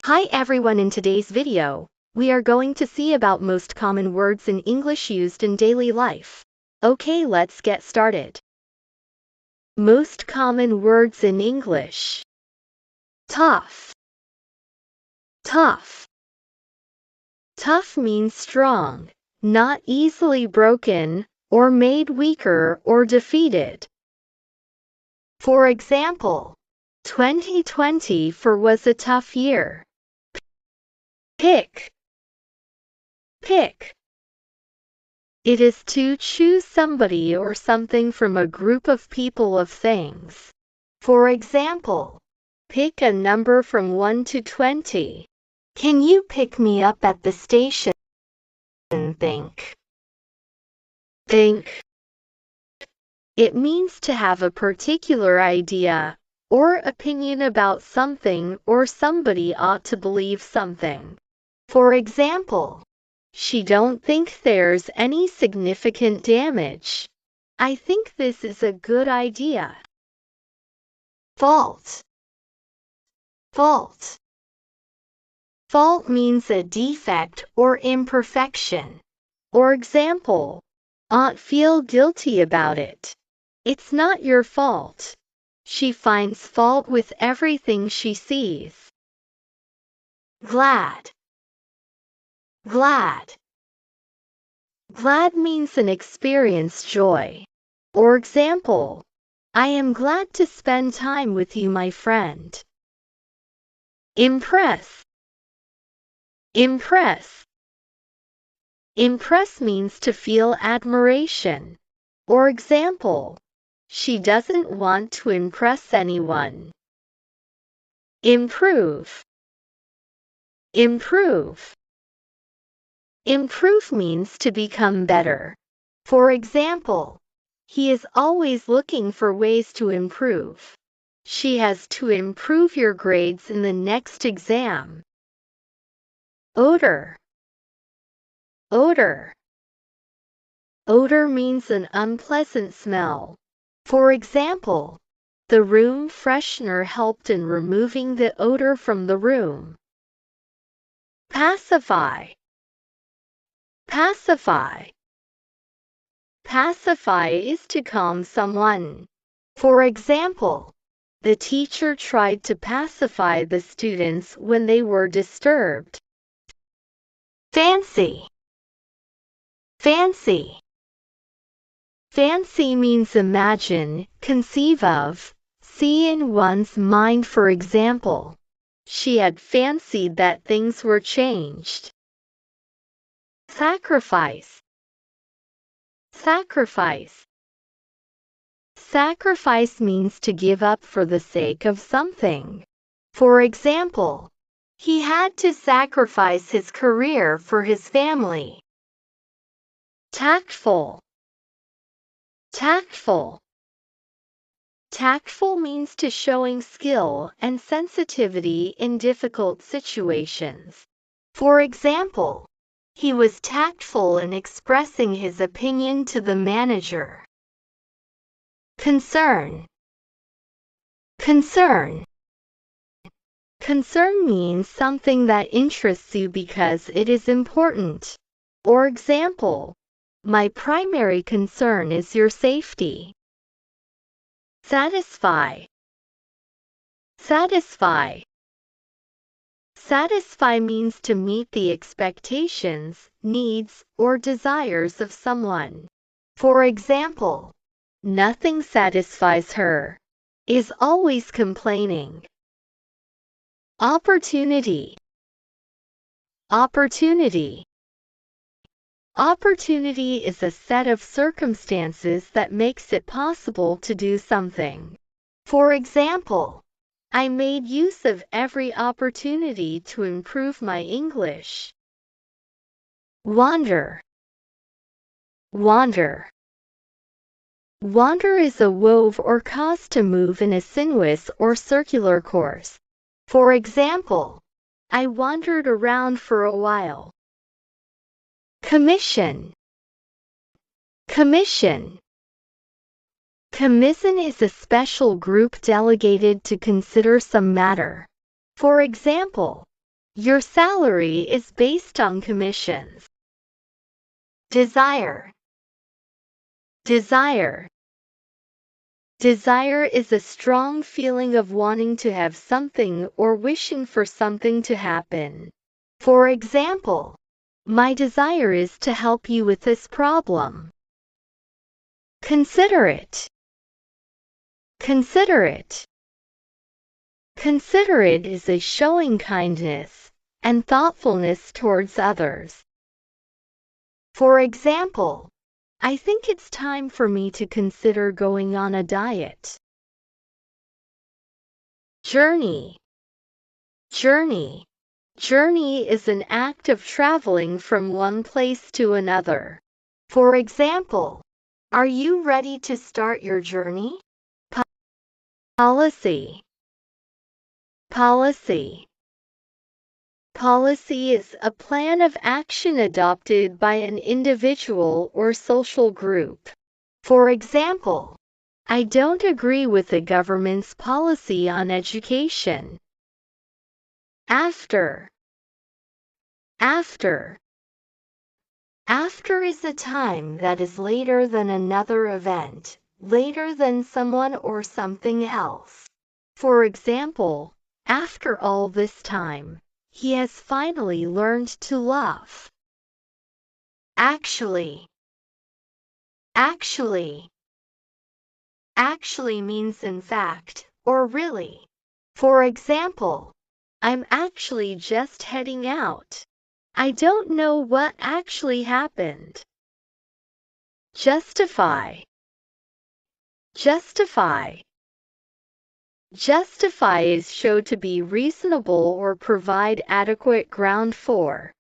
Hi everyone, in today's video, we are going to see about most common words in English used in daily life. Okay, let's get started. Most common words in English. Tough. Tough. Tough means strong, not easily broken, or made weaker or defeated. For example, 2024 was a tough year. Pick. Pick. It is to choose somebody or something from a group of people of things. For example, pick a number from 1 to 20. Can you pick me up at the station? Think. Think. It means to have a particular idea or opinion about something, or somebody ought to believe something. For example, she don't think there's any significant damage. I think this is a good idea. Fault. Fault. Fault means a defect or imperfection. For example, Aunt feel guilty about it. It's not your fault. She finds fault with everything she sees. Glad. Glad. Glad means an experience joy. For example, I am glad to spend time with you, my friend. Impress. Impress. Impress means to feel admiration. For example, she doesn't want to impress anyone. Improve. Improve. Improve means to become better. For example, he is always looking for ways to improve. She has to improve your grades in the next exam. Odor. Odor. Odor means an unpleasant smell. For example, the room freshener helped in removing the odor from the room. Pacify. Pacify. Pacify is to calm someone. For example, the teacher tried to pacify the students when they were disturbed. Fancy. Fancy. Fancy means imagine, conceive of, see in one's mind. For example, she had fancied that things were changed. Sacrifice. Sacrifice. Sacrifice means to give up for the sake of something. For example, he had to sacrifice his career for his family. Tactful. Tactful. Tactful means to showing skill and sensitivity in difficult situations. For example, he was tactful in expressing his opinion to the manager. Concern. Concern. Concern means something that interests you because it is important. For example, my primary concern is your safety. Satisfy. Satisfy. Satisfy means to meet the expectations, needs, or desires of someone. For example, nothing satisfies her. Is always complaining. Opportunity. Opportunity. Opportunity is a set of circumstances that makes it possible to do something. For example, I made use of every opportunity to improve my English. Wander. Wander. Wander is a wove or cause to move in a sinuous or circular course. For example, I wandered around for a while. Commission. Commission. Commission is a special group delegated to consider some matter. For example, Your salary is based on commissions. Desire. Desire. Desire is a strong feeling of wanting to have something or wishing for something to happen. For example, my desire is to help you with this problem. Considerate. Considerate. Considerate is a showing kindness and thoughtfulness towards others. For example, I think it's time for me to consider going on a diet. Journey. Journey. Journey is an act of traveling from one place to another. For example, are you ready to start your journey? Policy. Policy. Policy is a plan of action adopted by an individual or social group. For example, I don't agree with the government's policy on education. After. After. After is a time that is later than another event, later than someone or something else. For example, after all this time, he has finally learned to love. Actually. Actually. Actually means in fact, or really. For example, I'm actually just heading out. I don't know what actually happened. Justify. Justify. Justify is shown to be reasonable or provide adequate ground for.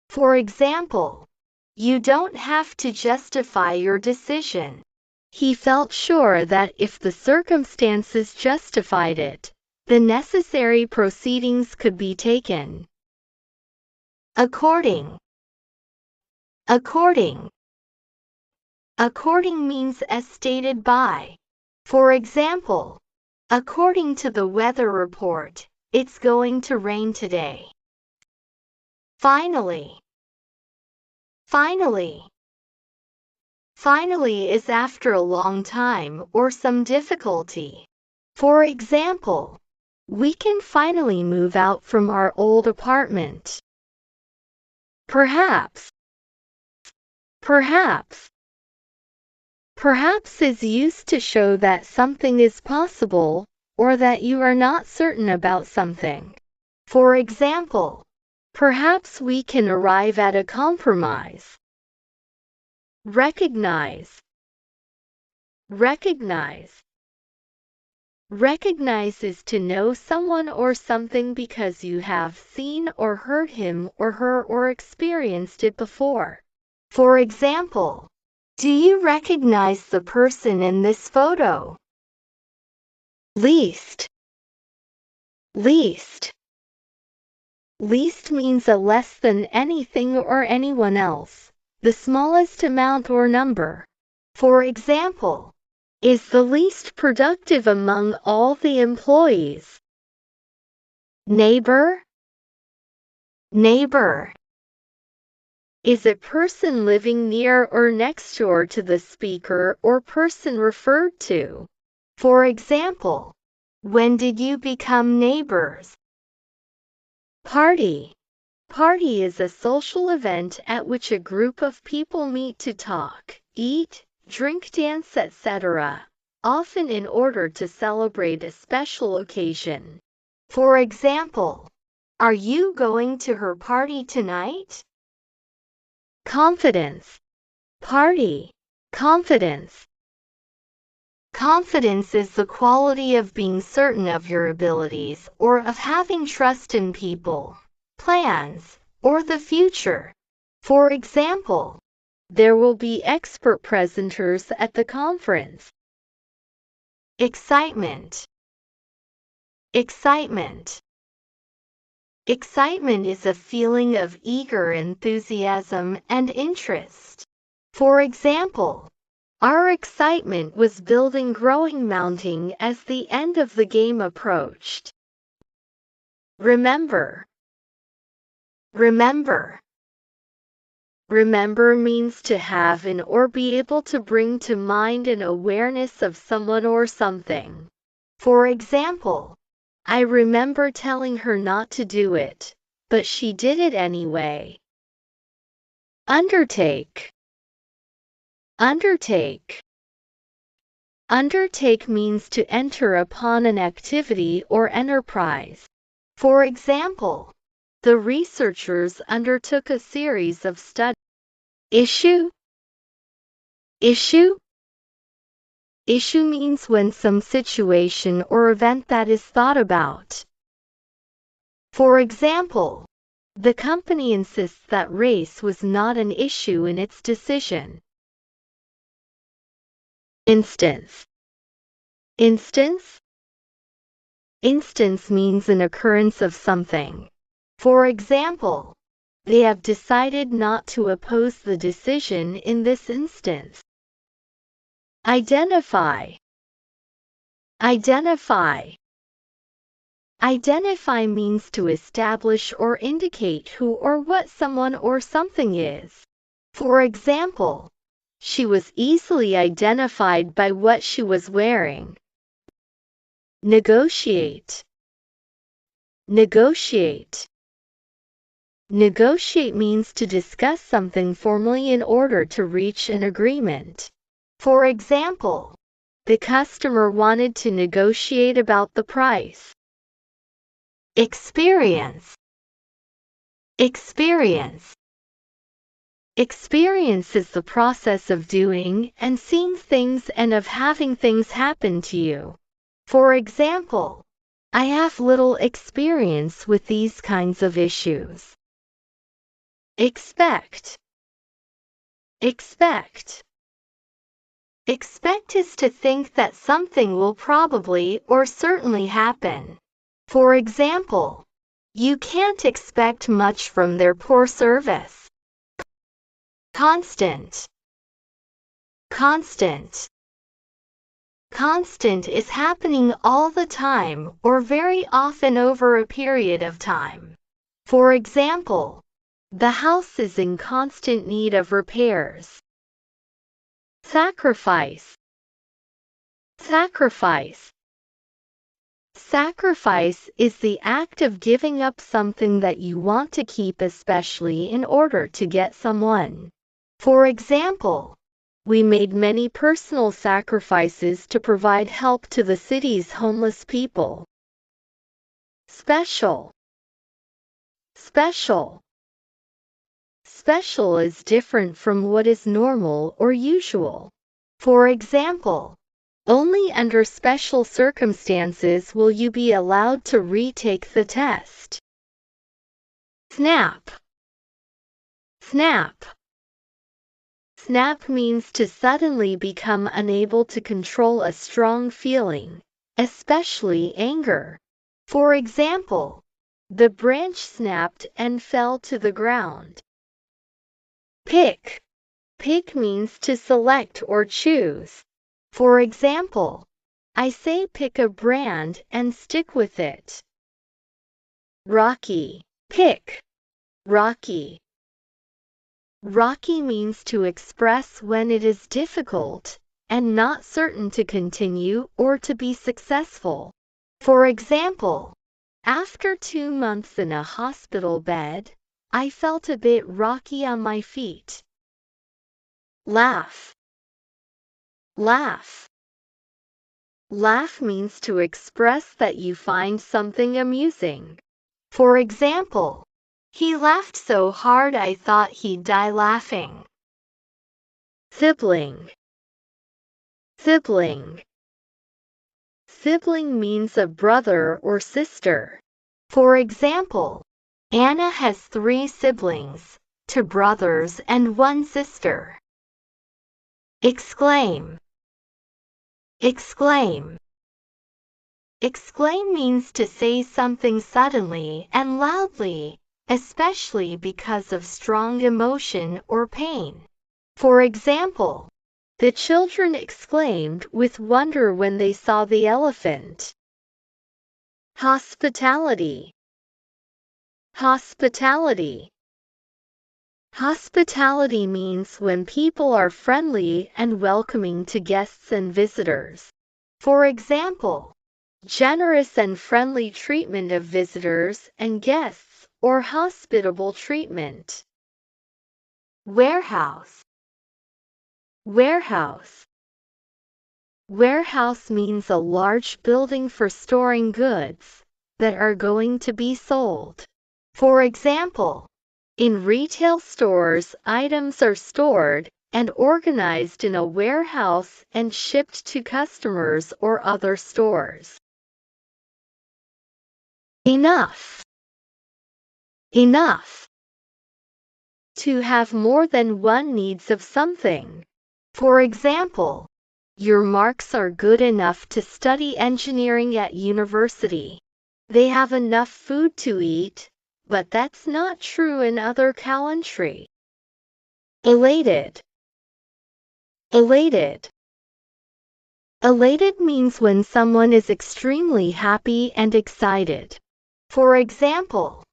For example, you don't have to justify your decision. He felt sure that if the circumstances justified it, the necessary proceedings could be taken. According. According. According means as stated by. For example, according to the weather report, it's going to rain today. Finally. Finally. Finally is after a long time or some difficulty. For example, we can finally move out from our old apartment. Perhaps. Perhaps. Perhaps is used to show that something is possible, or that you are not certain about something. For example, perhaps we can arrive at a compromise. Recognize. Recognize. Recognize is to know someone or something because you have seen or heard him or her or experienced it before. For example, do you recognize the person in this photo? Least. Least. Least means a less than anything or anyone else, the smallest amount or number. For example, is the least productive among all the employees. Neighbor. Neighbor. Is a person living near or next door to the speaker or person referred to. For example, when did you become neighbors? Party. Party is a social event at which a group of people meet to talk, eat, drink, dance, etc., often in order to celebrate a special occasion. For example, are you going to her party tonight? Confidence. Party. Confidence. Confidence is the quality of being certain of your abilities or of having trust in people, plans, or the future. For example, there will be expert presenters at the conference. Excitement. Excitement. Excitement is a feeling of eager enthusiasm and interest. For example, our excitement was building, growing, mounting as the end of the game approached. Remember. Remember. Remember means to have in or be able to bring to mind an awareness of someone or something. For example, I remember telling her not to do it, but she did it anyway. Undertake. Undertake. Undertake means to enter upon an activity or enterprise. For example, the researchers undertook a series of studies. Issue. Issue. Issue means when some situation or event that is thought about. For example, the company insists that race was not an issue in its decision. Instance. Instance. Instance means an occurrence of something. For example, they have decided not to oppose the decision in this instance. Identify. Identify. Identify means to establish or indicate who or what someone or something is. For example, she was easily identified by what she was wearing. Negotiate. Negotiate. Negotiate means to discuss something formally in order to reach an agreement. For example, the customer wanted to negotiate about the price. Experience. Experience. Experience is the process of doing and seeing things and of having things happen to you. For example, I have little experience with these kinds of issues. Expect. Expect. Expect is to think that something will probably or certainly happen. For example, you can't expect much from their poor service. Constant. Constant. Constant is happening all the time or very often over a period of time. For example, the house is in constant need of repairs. Sacrifice. Sacrifice. Sacrifice is the act of giving up something that you want to keep, especially in order to get someone. For example, we made many personal sacrifices to provide help to the city's homeless people. Special. Special. Special is different from what is normal or usual. For example, only under special circumstances will you be allowed to retake the test. Snap. Snap. Snap means to suddenly become unable to control a strong feeling, especially anger. For example, the branch snapped and fell to the ground. Pick. Pick means to select or choose. For example, I say pick a brand and stick with it. Rocky. Pick. Rocky. Rocky means to express when it is difficult and not certain to continue or to be successful. For example, after 2 months in a hospital bed, I felt a bit rocky on my feet. Laugh. Laugh. Laugh means to express that you find something amusing. For example, he laughed so hard I thought he'd die laughing. Sibling. Sibling. Sibling means a brother or sister. For example, Anna has 3 siblings, 2 brothers and 1 sister. Exclaim. Exclaim. Exclaim means to say something suddenly and loudly, especially because of strong emotion or pain. For example, the children exclaimed with wonder when they saw the elephant. Hospitality. Hospitality. Hospitality means when people are friendly and welcoming to guests and visitors. For example, generous and friendly treatment of visitors and guests, or hospitable treatment. Warehouse. Warehouse. Warehouse means a large building for storing goods that are going to be sold. For example, in retail stores, items are stored and organized in a warehouse and shipped to customers or other stores. Enough. Enough. To have more than one needs of something. For example, your marks are good enough to study engineering at university. They have enough food to eat, but that's not true in other countries. Elated. Elated. Elated means when someone is extremely happy and excited. For example,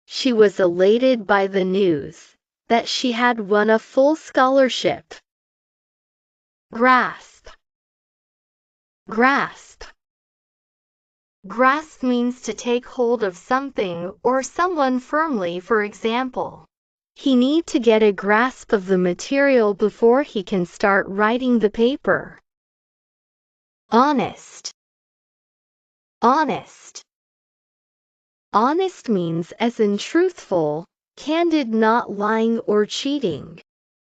she was elated by the news that she had won a full scholarship. Grasp. Grasp. Grasp means to take hold of something or someone firmly. For example, he needs to get a grasp of the material before he can start writing the paper. Honest. Honest. Honest means as in truthful, candid, not lying or cheating.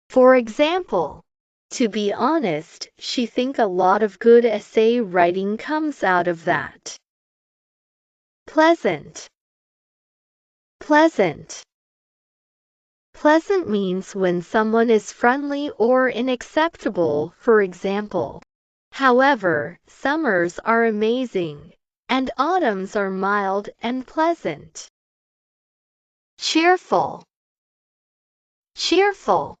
For example, to be honest, she think a lot of good essay writing comes out of that. Pleasant. Pleasant. Pleasant means when someone is friendly or unacceptable. For example, however, summers are amazing, and autumns are mild and pleasant. Cheerful. Cheerful.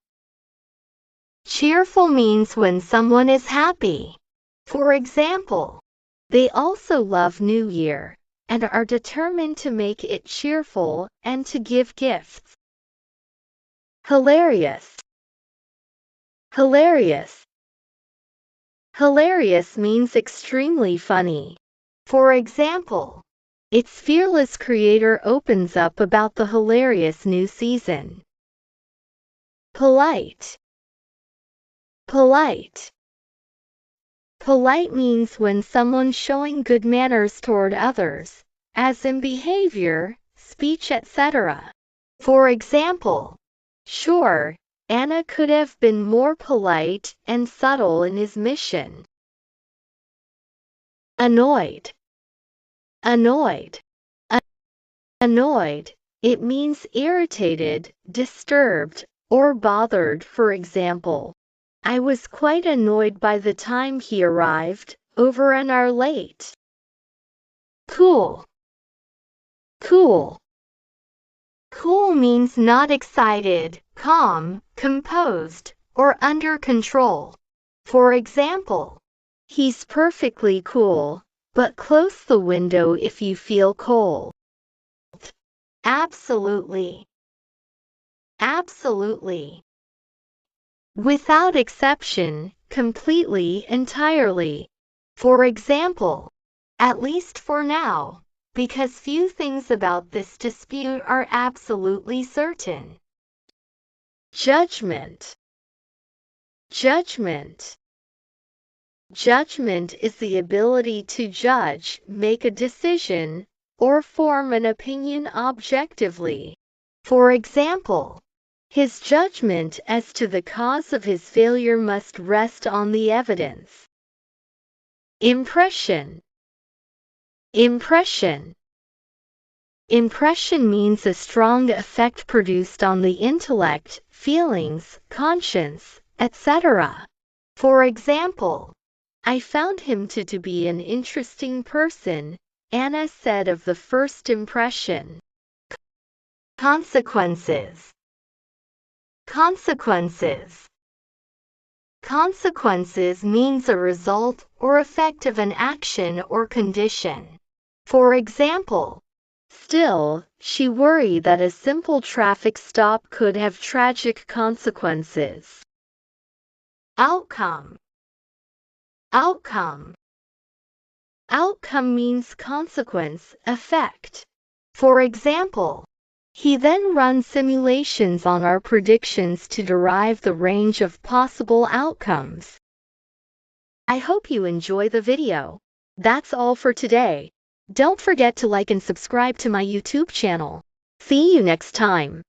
Cheerful means when someone is happy. For example, they also love New Year and are determined to make it cheerful and to give gifts. Hilarious. Hilarious. Hilarious means extremely funny. For example, its fearless creator opens up about the hilarious new season. Polite. Polite. Polite means when someone showing good manners toward others, as in behavior, speech, etc. For example, sure, Anna could have been more polite and subtle in his mission. Annoyed. Annoyed. Annoyed. It means irritated, disturbed, or bothered. For example, I was quite annoyed by the time he arrived, over an hour late. Cool. Cool. Cool means not excited, calm, composed, or under control. For example, he's perfectly cool, but close the window if you feel cold. Absolutely. Absolutely. Without exception, completely, entirely. For example, at least for now, because few things about this dispute are absolutely certain. Judgment. Judgment. Judgment is the ability to judge, make a decision, or form an opinion objectively. For example, his judgment as to the cause of his failure must rest on the evidence. Impression. Impression. Impression means a strong effect produced on the intellect, feelings, conscience, etc. For example, I found him to be an interesting person, Anna said of the first impression. Consequences. Consequences. Consequences means a result or effect of an action or condition. For example, Still, she worried that a simple traffic stop could have tragic consequences. Outcome. Outcome. Outcome means consequence, effect. For example, he then runs simulations on our predictions to derive the range of possible outcomes. I hope you enjoy the video. That's all for today. Don't forget to like and subscribe to my YouTube channel. See you next time.